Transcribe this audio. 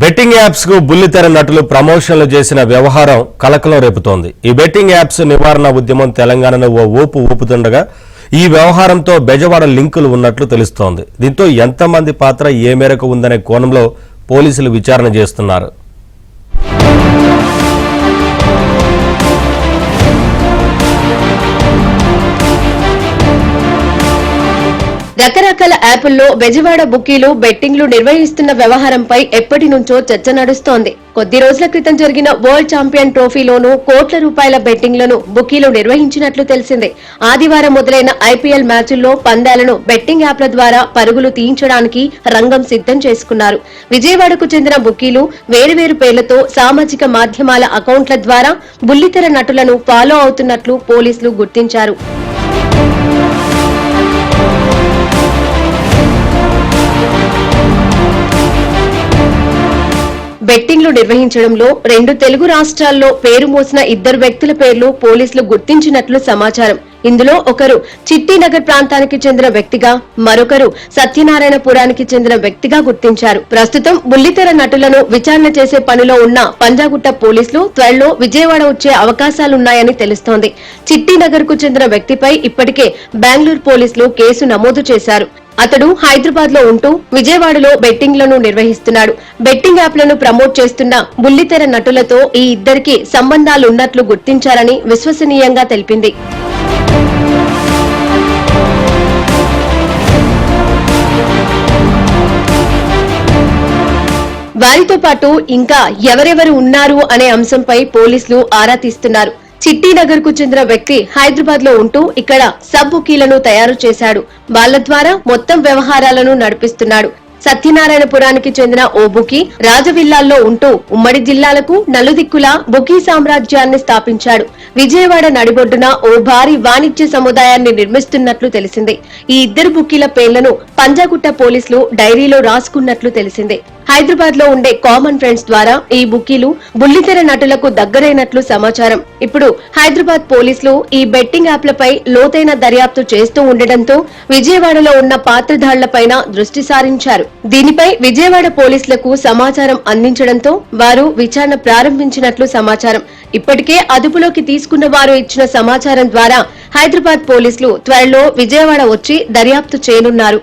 Betting apps కు బుల్లితెర నటులు ప్రమోషన్లు చేసిన వ్యవహారం కలకలం రేపుతోంది. ఈ బెట్టింగ్ యాప్స్ నివారణ ఉద్యమం తెలంగాణలో ఓ ఊపుతుండగా ఈ వ్యవహారంతో బెజవాడ లింకులు ఉన్నట్లు తెలుస్తోంది. దీంతో ఎంతమంది పాత్ర ఏ మేరకు ఉందనే కోణంలో పోలీసులు విచారణ చేస్తున్నారు. రకరకాల యాప్ల్లో బెజవాడ బుకీలు బెట్టింగ్లు నిర్వహిస్తున్న వ్యవహారంపై ఎప్పటి నుంచో చర్చ నడుస్తోంది. కొద్ది రోజుల క్రితం జరిగిన వరల్డ్ ఛాంపియన్ ట్రోఫీలోనూ కోట్ల రూపాయల బెట్టింగ్లను బుకీలు నిర్వహించినట్లు తెలిసింది. ఆదివారం మొదలైన ఐపీఎల్ మ్యాచుల్లో పందాలను బెట్టింగ్ యాప్ల ద్వారా పరుగులు తీయించడానికి రంగం సిద్ధం చేసుకున్నారు. విజయవాడకు చెందిన బుకీలు వేరువేరు పేర్లతో సామాజిక మాధ్యమాల అకౌంట్ల ద్వారా బుల్లితెర నటులను ఫాలో అవుతున్నట్లు పోలీసులు గుర్తించారు. బెట్టింగ్లు నిర్వహించడంలో 2 తెలుగు రాష్ట్రాల్లో పేరు మోసిన 2 వ్యక్తుల పేర్లు పోలీసులు గుర్తించినట్లు సమాచారం. ఇందులో ఒకరు చిట్టినగర్ ప్రాంతానికి చెందిన వ్యక్తిగా, మరొకరు సత్యనారాయణపురానికి చెందిన వ్యక్తిగా గుర్తించారు. ప్రస్తుతం బుల్లితెర నటులను విచారణ చేసే పనిలో ఉన్న పంజాగుట్ట పోలీసులు త్వరలో విజయవాడ వచ్చే అవకాశాలున్నాయని తెలుస్తోంది. చిట్టినగర్ కు చెందిన వ్యక్తిపై ఇప్పటికే బెంగళూరు పోలీసులు కేసు నమోదు చేశారు. అతడు హైదరాబాద్ లో ఉంటూ విజయవాడలో బెట్టింగ్లను నిర్వహిస్తున్నాడు. బెట్టింగ్ యాప్లను ప్రమోట్ చేస్తున్న బుల్లితెర నటులతో ఈ ఇద్దరికి సంబంధాలున్నట్లు గుర్తించారని విశ్వసనీయంగా తెలిపింది. వారితో పాటు ఇంకా ఎవరెవరు ఉన్నారు అనే అంశంపై పోలీసులు ఆరా తీస్తున్నారు. చిట్టినగర్ కు చెందిన వ్యక్తి హైదరాబాద్ లో ఉంటూ ఇక్కడ సబ్ బుకీలను తయారు చేశాడు. వాళ్ల ద్వారా మొత్తం వ్యవహారాలను నడిపిస్తున్నాడు. సత్యనారాయణపురానికి చెందిన ఓ బుకీ రాజవిల్లాల్లో ఉంటూ ఉమ్మడి జిల్లాలకు నలుదిక్కులా బుకీ సామ్రాజ్యాన్ని స్థాపించాడు. విజయవాడ నడిబొడ్డున ఓ భారీ వాణిజ్య సముదాయాన్ని నిర్మిస్తున్నట్లు తెలిసింది. ఈ 2 బుకీల పేర్లను పంజాగుట్ట పోలీసులు డైరీలో రాసుకున్నట్లు తెలిసింది. హైదరాబాద్ లో ఉండే కామన్ ఫ్రెండ్స్ ద్వారా ఈ బుకీలు బుల్లితెర నటులకు దగ్గరైనట్లు సమాచారం. ఇప్పుడు హైదరాబాద్ పోలీసులు ఈ బెట్టింగ్ యాప్లపై లోతైన దర్యాప్తు చేస్తూ ఉండడంతో విజయవాడలో ఉన్న పాత్రధారులపైన దృష్టి సారించారు. దీనిపై విజయవాడ పోలీసులకు సమాచారం అందించడంతో వారు విచారణ ప్రారంభించినట్లు సమాచారం. ఇప్పటికే అదుపులోకి తీసుకున్న వారు ఇచ్చిన సమాచారం ద్వారా హైదరాబాద్ పోలీసులు త్వరలో విజయవాడ వచ్చి దర్యాప్తు చేయనున్నారు.